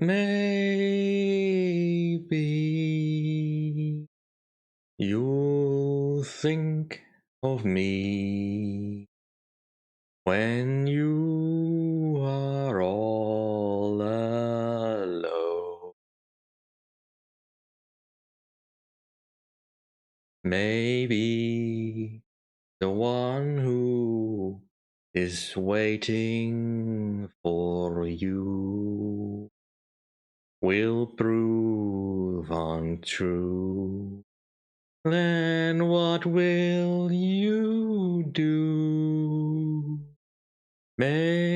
Maybe you'll think of me when you are all alone. Maybe the one who is waiting for you will prove untrue. Then what will you do? Maybe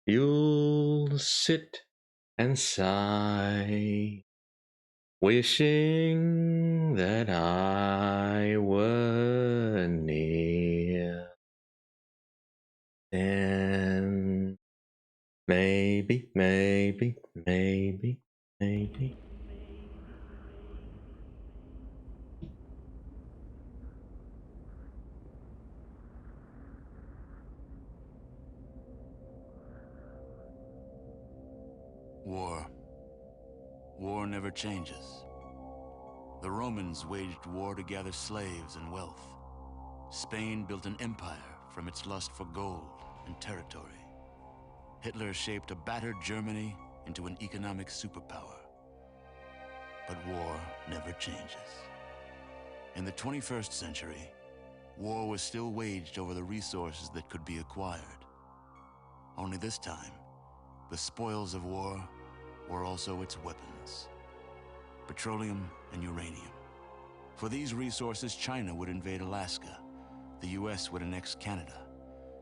you'll sit and sigh, wishing that I were near. And maybe. War. War never changes. The Romans waged war to gather slaves and wealth. Spain built an empire from its lust for gold and territory. Hitler shaped a battered Germany into an economic superpower. But war never changes. In the 21st century, war was still waged over the resources that could be acquired. Only this time, the spoils of war were also its weapons: petroleum and uranium. For these resources, China would invade Alaska, the US would annex Canada,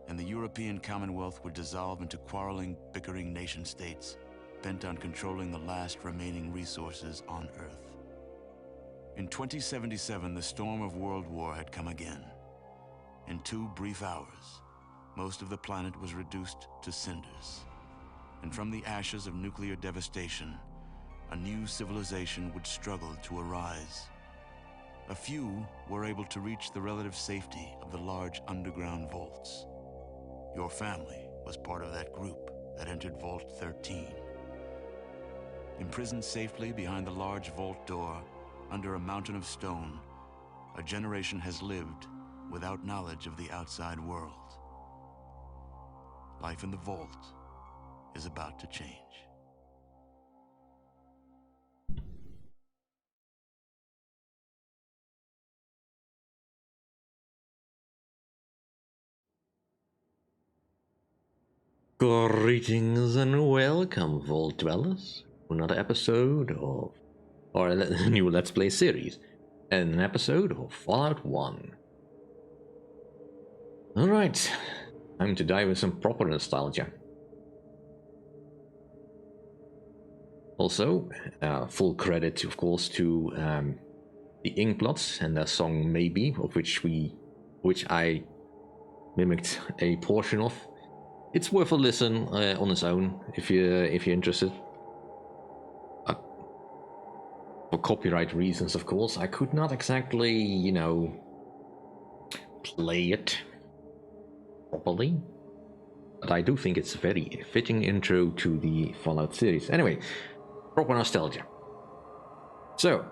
and the European Commonwealth would dissolve into quarreling, bickering nation-states bent on controlling the last remaining resources on Earth. In 2077, the storm of World War had come again. In 2 brief hours, most of the planet was reduced to cinders. And from the ashes of nuclear devastation, a new civilization would struggle to arise. A few were able to reach the relative safety of the large underground vaults. Your family was part of that group that entered Vault 13. Imprisoned safely behind the large vault door, under a mountain of stone, a generation has lived without knowledge of the outside world. Life in the vault is about to change. Greetings and welcome, Vault Dwellers, to another episode of, or a new Let's Play series, and an episode of Fallout 1. Alright, time to dive in some proper nostalgia. Also, full credit, of course, to the Inkblots and their song Maybe, of which I mimicked a portion of. It's worth a listen on its own if you're interested. For copyright reasons, of course, I could not exactly, play it properly. But I do think it's a very fitting intro to the Fallout series. Anyway, proper nostalgia. So,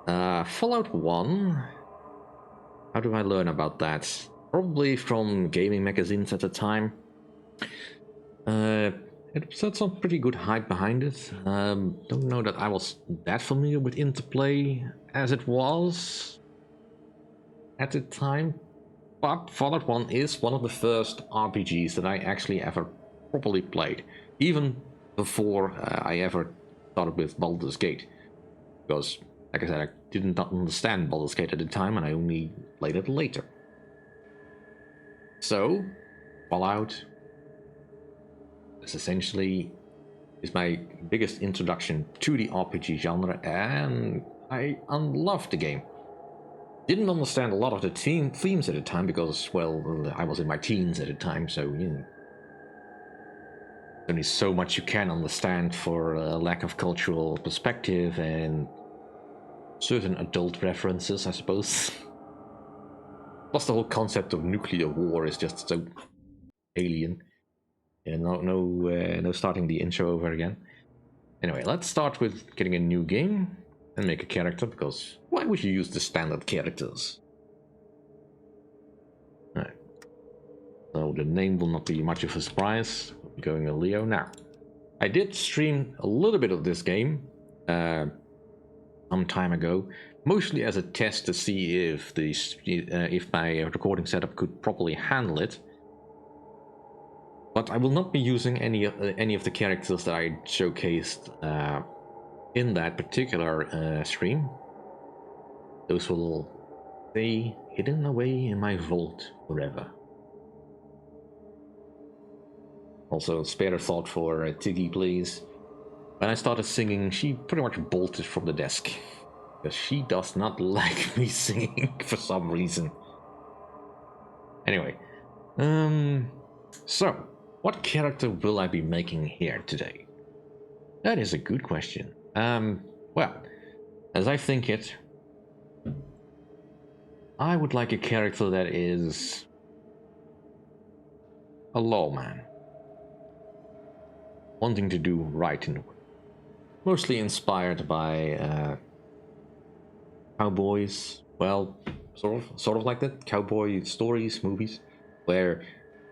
Fallout 1. How do I learn about that? Probably from gaming magazines at the time. It had some pretty good hype behind it. Don't know that I was that familiar with Interplay as it was at the time, but Fallout 1 is one of the first RPGs that I actually ever properly played, even before I ever started with Baldur's Gate, because, like I said, I didn't understand Baldur's Gate at the time and I only played it later. So, Fallout is my biggest introduction to the RPG genre, and I loved the game. Didn't understand a lot of the themes at the time because, well, I was in my teens at the time, so, there's only so much you can understand for a lack of cultural perspective and certain adult references, I suppose. Plus, the whole concept of nuclear war is just so alien. Yeah, no starting the intro over again. Anyway, let's start with getting a new game and make a character, because why would you use the standard characters? Alright. So the name will not be much of a surprise. We'll be going a Leo now. I did stream a little bit of this game some time ago, mostly as a test to see if my recording setup could properly handle it. But I will not be using any of the characters that I showcased in that particular stream. Those will stay hidden away in my vault forever. Also, spare a thought for Tiggy, please. When I started singing, she pretty much bolted from the desk, because she does not like me singing for some reason. Anyway, so what character will I be making here today? That is a good question. Well, as I think it, I would like a character that is a lawman, wanting to do right in the world. Mostly inspired by cowboys, well, sort of like that, cowboy stories, movies, where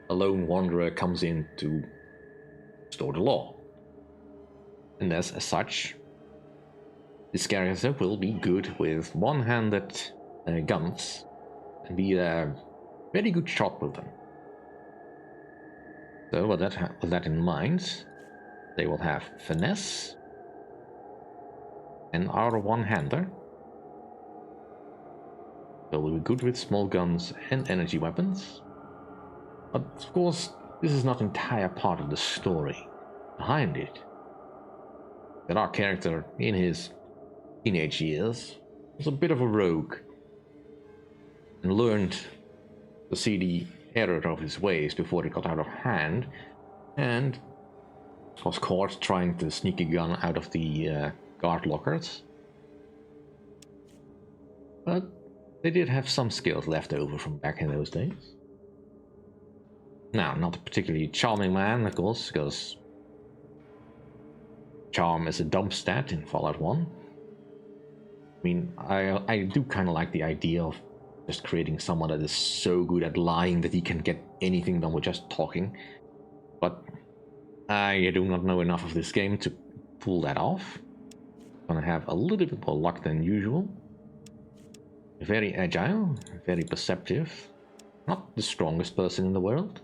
a lone wanderer comes in to restore the law. And as such, this character will be good with one-handed guns and be a very good shot with them. So with that in mind, they will have finesse and are one-hander. So will be good with small guns and energy weapons. But of course, this is not entire part of the story behind it. That our character in his teenage years was a bit of a rogue and learned to see the error of his ways before it got out of hand, and was caught trying to sneak a gun out of the guard lockers. But they did have some skills left over from back in those days. Now, not a particularly charming man, of course, because charm is a dump stat in Fallout 1. I mean, I do kind of like the idea of just creating someone that is so good at lying that he can get anything done with just talking. But I do not know enough of this game to pull that off. I'm gonna have a little bit more luck than usual. Very agile, very perceptive. Not the strongest person in the world.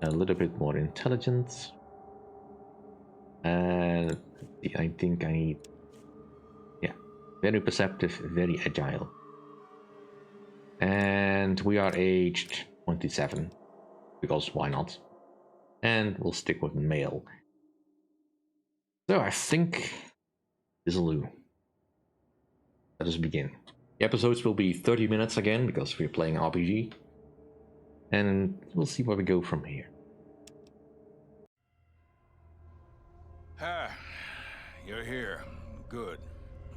A little bit more intelligence. I think I need... yeah, very perceptive, very agile. And we are aged 27, because why not? And we'll stick with male. So I think this will do. Let us begin. The episodes will be 30 minutes again, because we're playing RPG. And we'll see where we go from here. Ah, you're here. Good.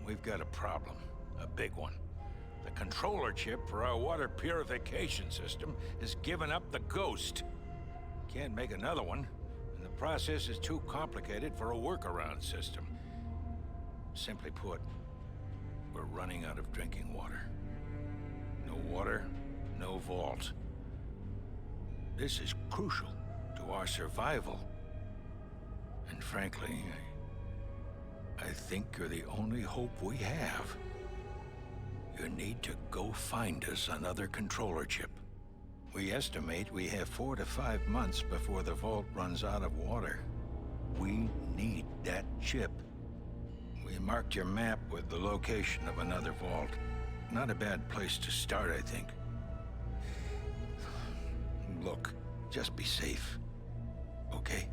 We've got a problem. A big one. The controller chip for our water purification system has given up the ghost. Can't make another one, and the process is too complicated for a workaround system. Simply put, we're running out of drinking water. No water, no vault. This is crucial to our survival. And frankly, I think you're the only hope we have. You need to go find us another controller chip. We estimate we have 4 to 5 months before the vault runs out of water. We need that chip. We marked your map with the location of another vault. Not a bad place to start, I think. Look, just be safe, okay?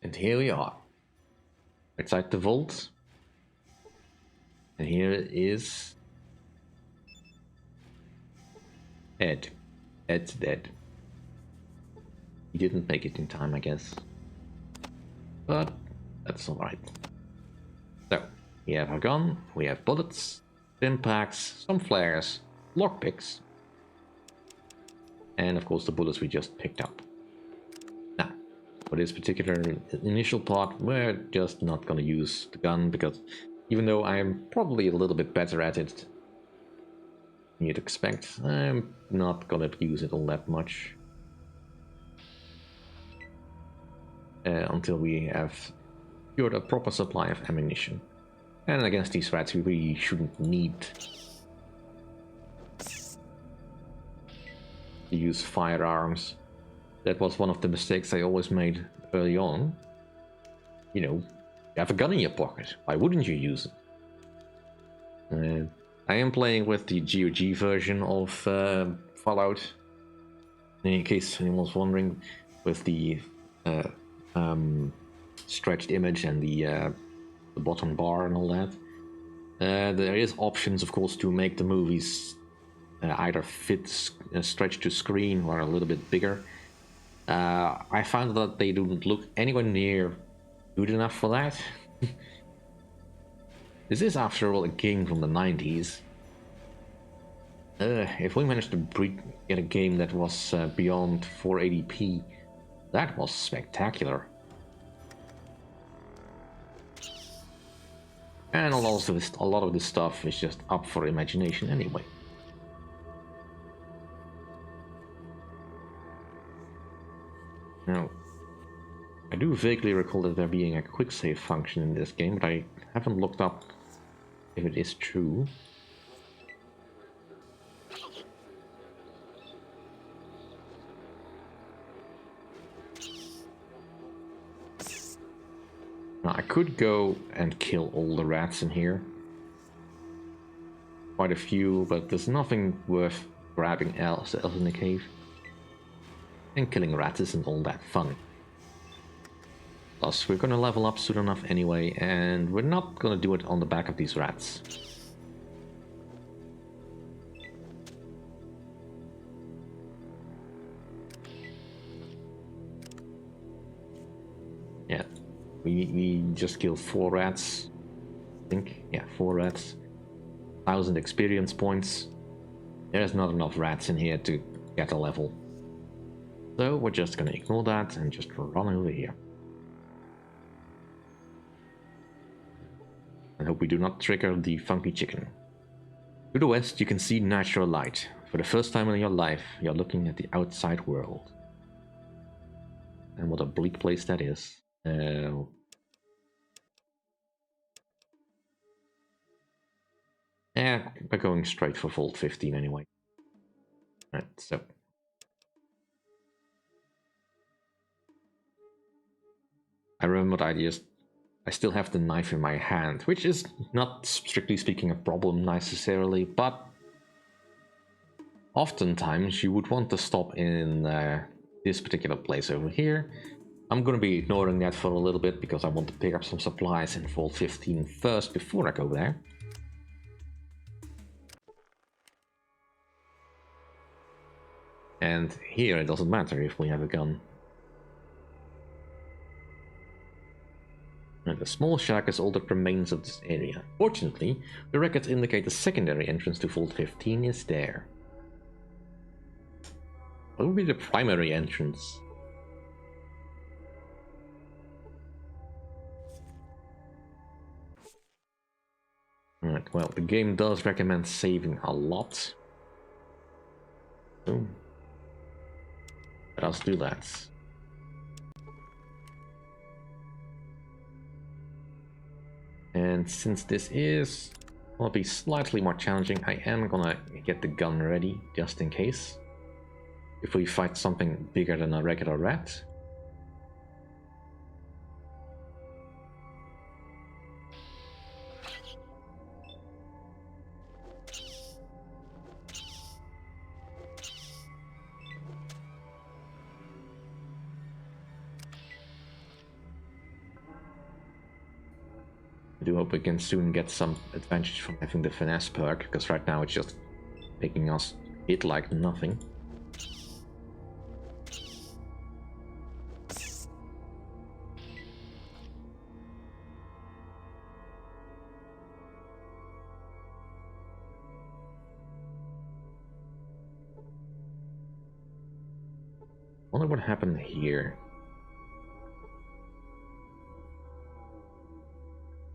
And here we are. Outside the vault. And here is Ed. Ed's dead. He didn't make it in time, I guess. But that's alright. So, we have our gun, we have bullets, stim packs, some flares, lockpicks, and of course the bullets we just picked up. Now, for this particular initial part, we're just not gonna use the gun, because even though I'm probably a little bit better at it than you'd expect, I'm not gonna use it all that much. Until we have secured a proper supply of ammunition. And against these rats we really shouldn't need to use firearms. That was one of the mistakes I always made early on. You know, you have a gun in your pocket, why wouldn't you use it? I am playing with the GOG version of Fallout, in case anyone's wondering, with the stretched image and the bottom bar and all that. There is options, of course, to make the movies either fit stretch to screen or a little bit bigger. I found that they don't look anywhere near good enough for that. This is, after all, a game from the 90s. If we managed to get a game that was beyond 480p, that was spectacular. And a lot of this stuff is just up for imagination anyway. Now, I do vaguely recall that there being a quick save function in this game, but I haven't looked up if it is true. Now, I could go and kill all the rats in here. Quite a few, but there's nothing worth grabbing else in the cave. And killing rats isn't all that fun. Plus, we're gonna level up soon enough anyway, and we're not gonna do it on the back of these rats. Yeah. We just killed 4 rats, I think. Yeah, 4 rats. 1,000 experience points. There's not enough rats in here to get a level. So we're just gonna ignore that and just run over here. I hope we do not trigger the funky chicken. To the west you can see natural light. For the first time in your life, you're looking at the outside world. And what a bleak place that is. Yeah, we're going straight for Vault 15 anyway. Right, so. I remember that I still have the knife in my hand, which is not strictly speaking a problem necessarily, but oftentimes you would want to stop in this particular place over here. I'm going to be ignoring that for a little bit because I want to pick up some supplies in Vault 15 first before I go there. And here it doesn't matter if we have a gun. And the small shack is all that remains of this area. Fortunately, the records indicate the secondary entrance to Vault 15 is there. What would be the primary entrance? Alright, well, the game does recommend saving a lot. So, let us do that. And since this will be slightly more challenging, I am gonna get the gun ready, just in case. If we fight something bigger than a regular rat. I do hope we can soon get some advantage from having the finesse perk, because right now it's just making us hit like nothing. Wonder what happened here.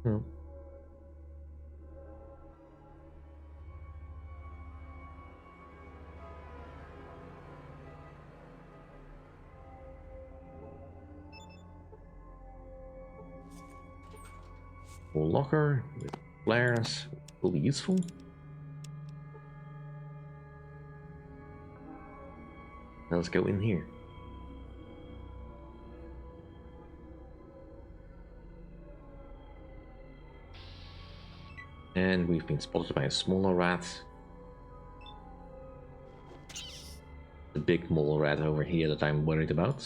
Hmm. Full locker with flares will be useful. Let's go in here. And we've been spotted by a smaller rat. The big mole rat over here that I'm worried about.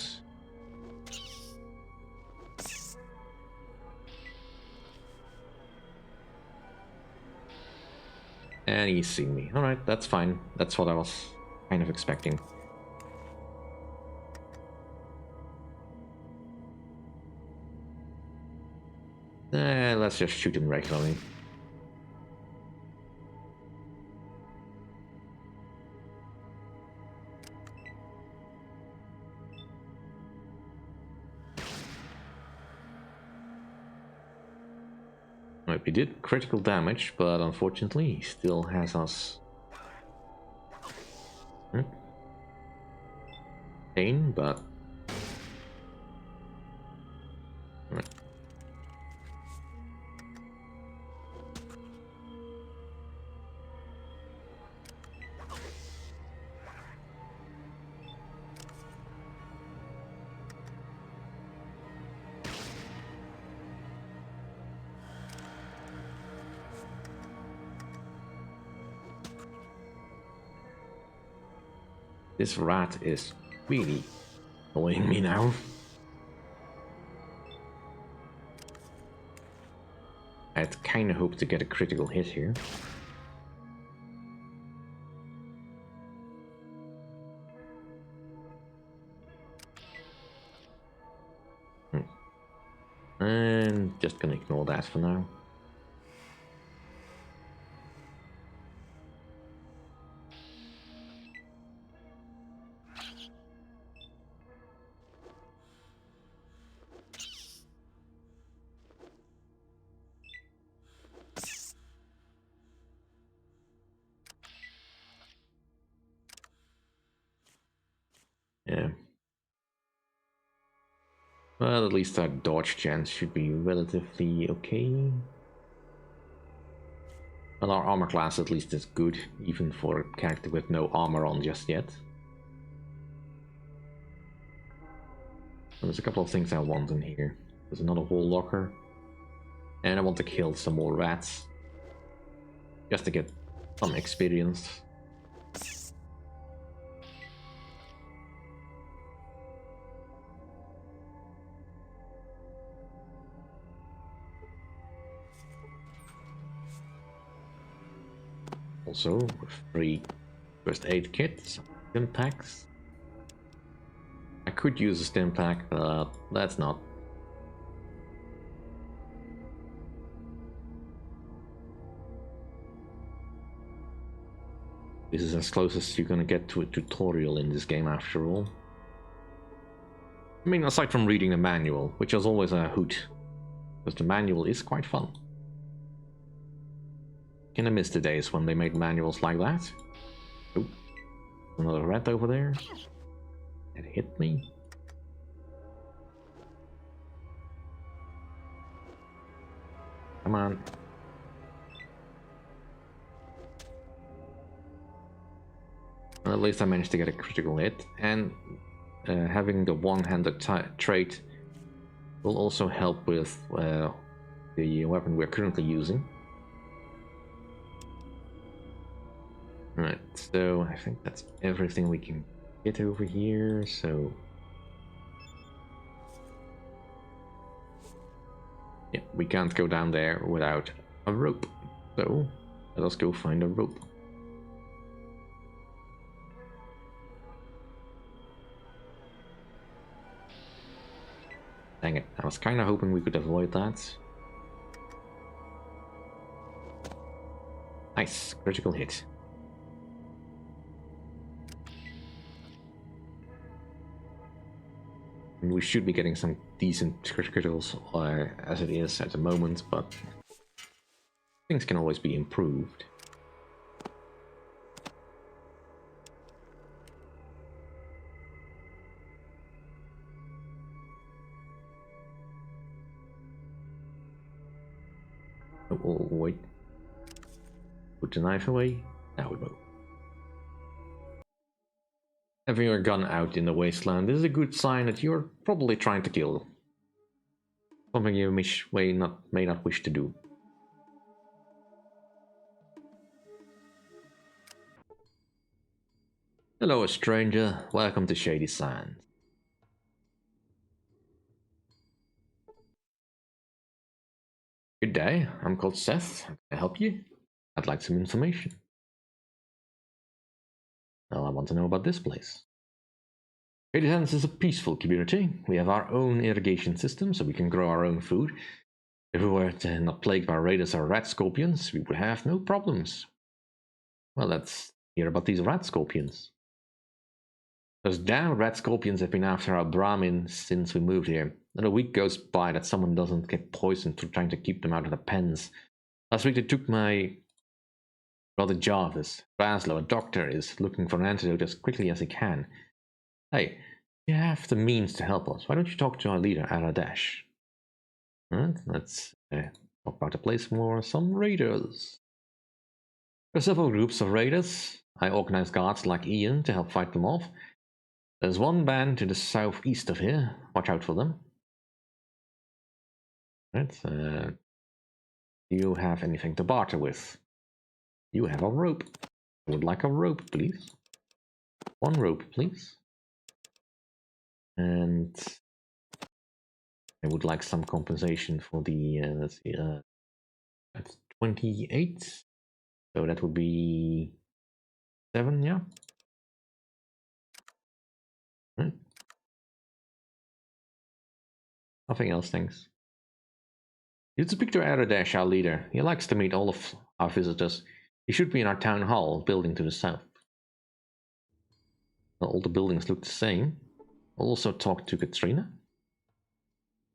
And he's seen me. Alright, that's fine. That's what I was kind of expecting. Let's just shoot him regularly. Right, we did critical damage, but unfortunately he still has us. Pain, but right. This rat is really annoying me now. I'd kind of hoped to get a critical hit here. And just gonna ignore that for now. Yeah. Well, at least our dodge chance should be relatively okay. Well, our armor class at least is good, even for a character with no armor on just yet. There's a couple of things I want in here. There's another wall locker. And I want to kill some more rats. Just to get some experience. Also, a free first aid kit, some stim packs. I could use a stim pack, but that's not. This is as close as you're gonna get to a tutorial in this game after all. I mean, aside from reading the manual, which is always a hoot, because the manual is quite fun. Kinda miss the days when they made manuals like that. Oh, another rat over there. It hit me. Come on. Well, at least I managed to get a critical hit, and having the one-handed trait will also help with the weapon we're currently using. Right, so I think that's everything we can get over here, so... Yeah, we can't go down there without a rope. So, let us go find a rope. Dang it, I was kind of hoping we could avoid that. Nice, critical hit. And we should be getting some decent criticals as it is at the moment, but things can always be improved. Oh, wait. Put the knife away. Now we move. Having your gun out in the wasteland is a good sign that you're probably trying to kill. Something you may not wish to do. Hello, stranger. Welcome to Shady Sands. Good day. I'm called Seth. Can I help you? I'd like some information. Well, I want to know about this place. Shady Sands is a peaceful community. We have our own irrigation system, so we can grow our own food. If we were not plagued by raiders or rat scorpions, we would have no problems. Well, let's hear about these rat scorpions. Those damn rat scorpions have been after our Brahmin since we moved here. Not a week goes by that someone doesn't get poisoned through trying to keep them out of the pens. Last week they took my brother Jarvis. Braslow, a doctor, is looking for an antidote as quickly as he can. Hey, you have the means to help us. Why don't you talk to our leader, Aradesh? Alright, let's talk about the place more. Some raiders. There are several groups of raiders. I organize guards like Ian to help fight them off. There's one band to the southeast of here. Watch out for them. Right. Do you have anything to barter with? You have a rope. I would like a rope, please. One rope, please. And I would like some compensation for the, let's see, that's 28. So that would be 7, yeah? Right. Nothing else, thanks. You speak to Aradesh, our leader. He likes to meet all of our visitors. He should be in our town hall building to the south. Well, all the buildings look the same. I'll also talk to Katrina.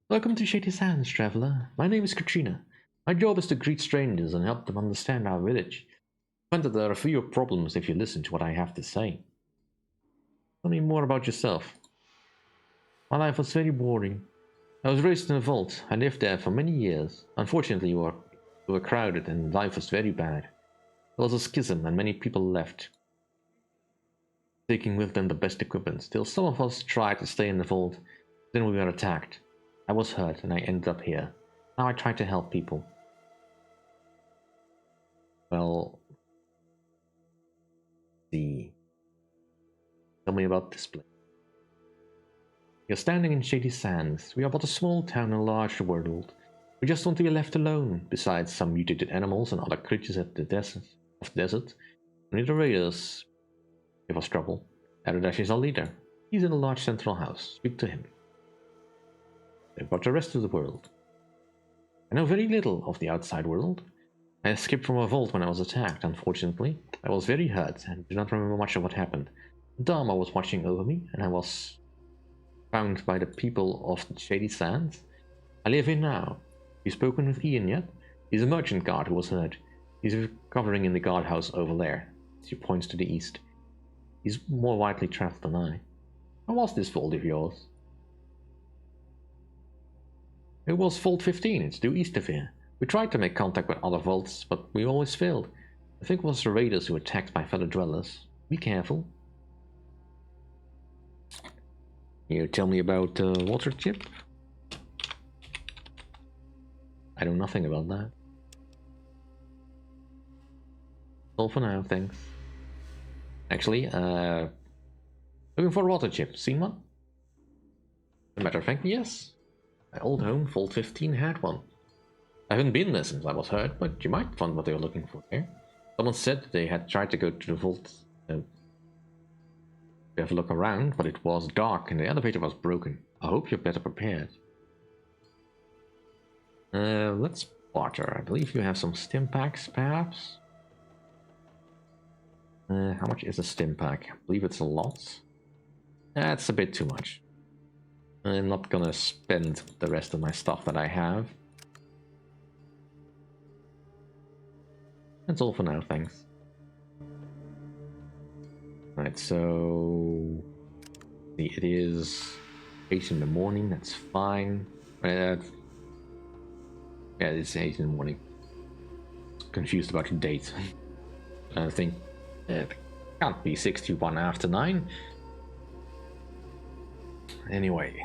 Welcome to Shady Sands, traveler. My name is Katrina. My job is to greet strangers and help them understand our village. I find that there are fewer problems if you listen to what I have to say. Tell me more about yourself. My life was very boring. I was raised in a vault. I lived there for many years. Unfortunately, we were crowded and life was very bad. There was a schism and many people left, taking with them the best equipment. Still, some of us tried to stay in the vault. Then we were attacked. I was hurt and I ended up here. Now I try to help people. Well, tell me about this place. You're standing in Shady Sands. We are but a small town in a large world. We just want to be left alone. Besides some mutated animals and other creatures at the desert. Only the raiders give us trouble. Aradesh is our leader. He's in a large central house. Speak to him. About the rest of the world. I know very little of the outside world. I escaped from a vault when I was attacked, unfortunately. I was very hurt and do not remember much of what happened. Dharma was watching over me, and I was found by the people of the Shady Sands. I live here now. You spoken with Ian yet? He's a merchant guard who was hurt. He's recovering in the guardhouse over there. She points to the east. He's more widely traveled than I. How was this vault of yours? It was Vault 15. It's due east of here. We tried to make contact with other vaults, but we always failed. I think it was the raiders who attacked my fellow dwellers. Be careful. You tell me about water chip? I know nothing about that. All for now, thanks. Actually, looking for a water chip. Seen one? As a matter of fact, yes. My old home, Vault 15, had one. I haven't been there since I was hurt, but you might find what they were looking for there. Someone said they had tried to go to the vault to have a look around, but it was dark and the elevator was broken. I hope you're better prepared. Let's barter. I believe you have some stim packs, perhaps? How much is a stim pack? I believe it's a lot. That's a bit too much. I'm not gonna spend the rest of my stuff that I have. That's all for now, thanks. Right, so it is 8 in the morning, that's fine. Yeah, it's 8 in the morning. Confused about the date. I think it can't be 61 after 9. Anyway,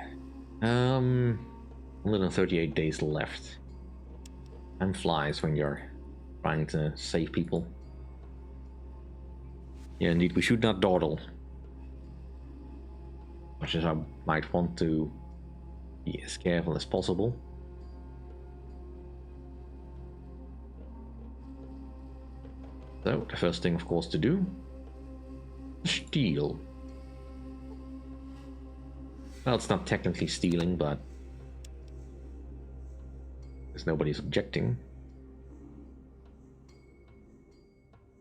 138 days left. Time flies when you're trying to save people. Yeah, indeed, we should not dawdle. Much as I might want to be as careful as possible. So, the first thing, of course, to do, steal. Well, it's not technically stealing, but because nobody's objecting.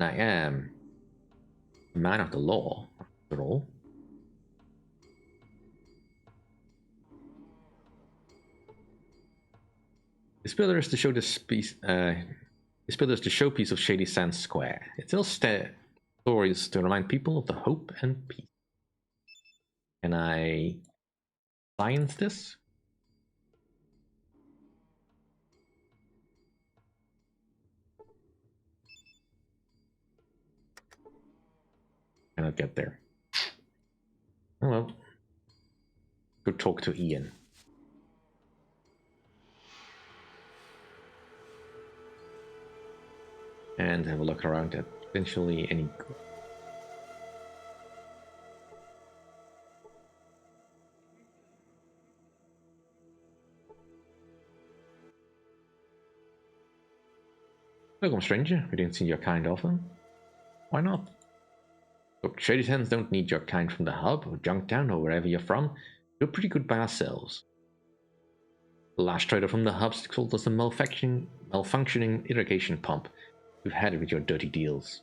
I am a man of the law, after all. This pillar is to show this piece. This pillar is the showpiece of Shady Sands Square. It tells stories to remind people of the hope and peace. Can I science this? Cannot get there. Oh well. Go talk to Ian. And have a look around at potentially any. Welcome, stranger. We didn't see your kind often. Why not? Look, Shady Sands don't need your kind from the hub or Junktown or wherever you're from. We're pretty good by ourselves. The last trader from the hub sold us a malfunctioning irrigation pump. You've had it with your dirty deals.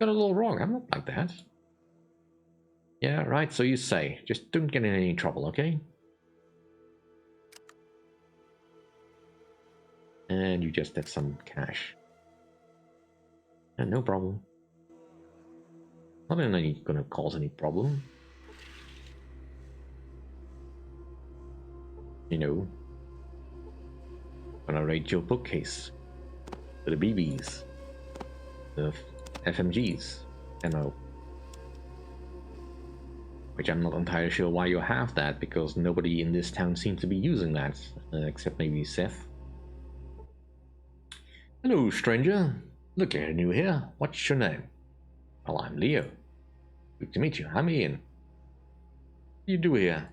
Got it all wrong. I'm not like that. Yeah, right, so you say. Just don't get in any trouble, okay? And you just have some cash. And no problem. Not gonna cause any problem. You know, gonna raid your bookcase. The BBs. The FMGs. Ammo. Which I'm not entirely sure why you have that, because nobody in this town seems to be using that, except maybe Seth. Hello, stranger. Look, you're new here. What's your name? Well, I'm Leo. Good to meet you. I'm Ian. What do you do here?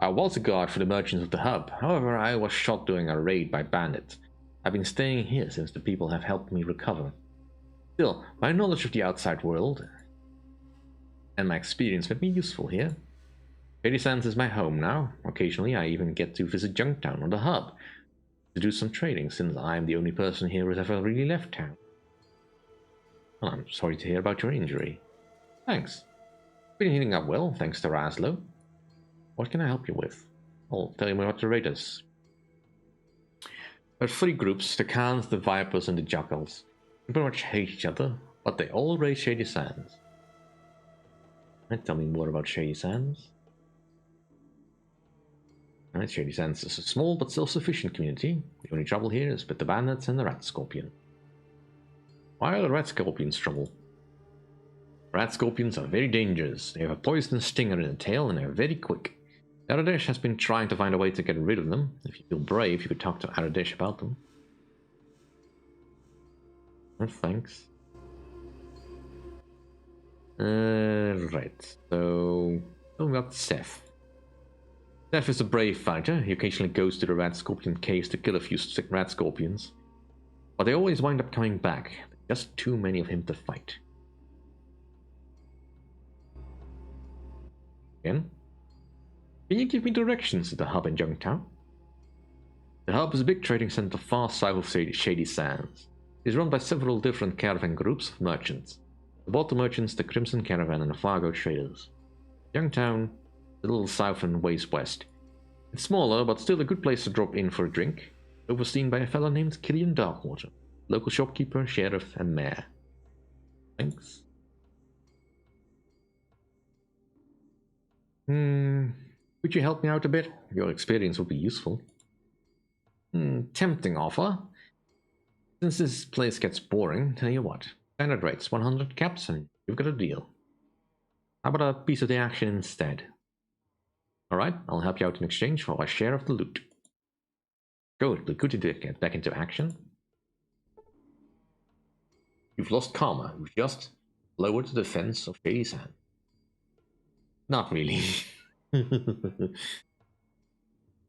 I was a guard for the merchants of the hub. However, I was shot during a raid by bandits. I've been staying here since the people have helped me recover. Still, my knowledge of the outside world and my experience made me useful here. Shady Sands is my home now. Occasionally, I even get to visit Junktown or the hub to do some trading, since I'm the only person here who's ever really left town. Well, I'm sorry to hear about your injury. Thanks. Been healing up well, thanks to Raslo. What can I help you with? I'll tell you more about the raiders. There are 3 groups, the Khans, the Vipers, and the Jackals. They pretty much hate each other, but they all raid Shady Sands. Tell me more about Shady Sands. Alright, Shady Sands is a small but self-sufficient community. The only trouble here is with the bandits and the rat scorpion. Why are the rat scorpions trouble? Rat scorpions are very dangerous. They have a poisonous stinger in the tail and they're very quick. Aradesh has been trying to find a way to get rid of them. If you feel brave, you could talk to Aradesh about them. Oh, thanks. Right, so we got Seth. Death is a brave fighter. He occasionally goes to the rat scorpion caves to kill a few rat scorpions. But they always wind up coming back. Just too many of him to fight. Again? Can you give me directions to the hub in Youngtown? The hub is a big trading center far south of Shady Sands. It is run by several different caravan groups of merchants. The Water Merchants, the Crimson Caravan, and the Fargo Traders. Youngtown, a little south and ways west. It's smaller, but still a good place to drop in for a drink. Overseen by a fellow named Killian Darkwater, local shopkeeper, sheriff, and mayor. Thanks. Could you help me out a bit? Your experience would be useful. Tempting offer. Since this place gets boring, tell you what. Standard rates, 100 caps, and you've got a deal. How about a piece of the action instead? Alright, I'll help you out in exchange for a share of the loot. Good, be good to get back into action. You've lost karma. You've just lowered the defense of Shady Sand. Not really. I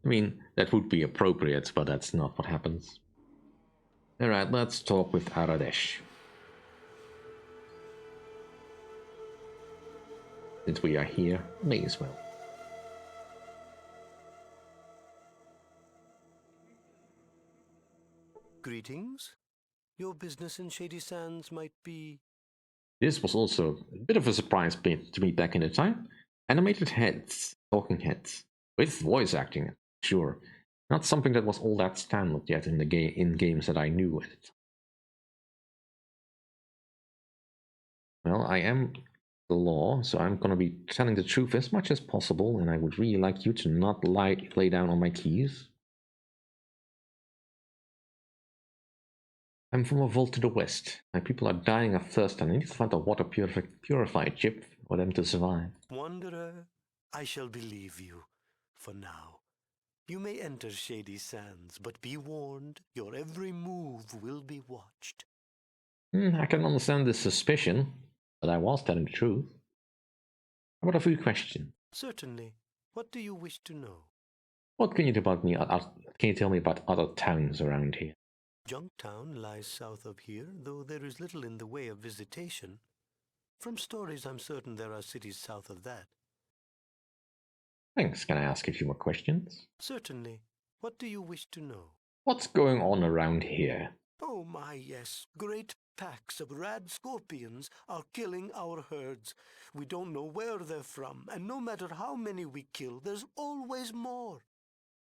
mean, that would be appropriate, but that's not what happens. Alright, let's talk with Aradesh. Since we are here, may as well. Greetings. Your business in Shady Sands might be... This was also a bit of a surprise to me back in the time. Animated heads, talking heads, with voice acting, sure. Not something that was all that standard yet in the games that I knew at the time. Well, I am the law, so I'm gonna be telling the truth as much as possible, and I would really like you to not lay down on my keys. I'm from a vault to the west. My people are dying of thirst, and I need to find a water purified chip for them to survive. Wanderer, I shall believe you, for now. You may enter Shady Sands, but be warned, your every move will be watched. I can understand this suspicion, but I was telling the truth. How about a few questions? Certainly. What do you wish to know? What can you do about me? Can you tell me about other towns around here? Junktown lies south of here, though there is little in the way of visitation. From stories, I'm certain there are cities south of that. Thanks. Can I ask a few more questions? Certainly. What do you wish to know? What's going on around here? Oh my, yes. Great packs of rad scorpions are killing our herds. We don't know where they're from, and no matter how many we kill, there's always more.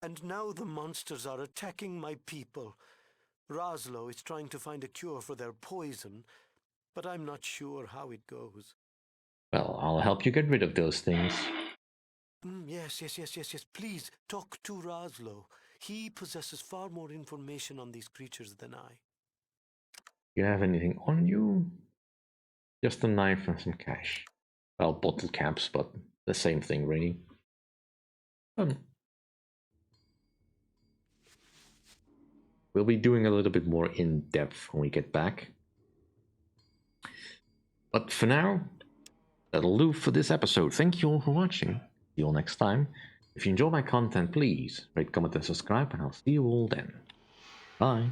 And now the monsters are attacking my people. Roslo is trying to find a cure for their poison, but I'm not sure how it goes. Well, I'll help you get rid of those things. Yes. Please, talk to Roslo. He possesses far more information on these creatures than I. You have anything on you? Just a knife and some cash. Well, bottle caps, but the same thing, really. We'll be doing a little bit more in-depth when we get back. But for now, that'll do for this episode. Thank you all for watching. See you all next time. If you enjoy my content, please rate, comment, and subscribe, and I'll see you all then. Bye.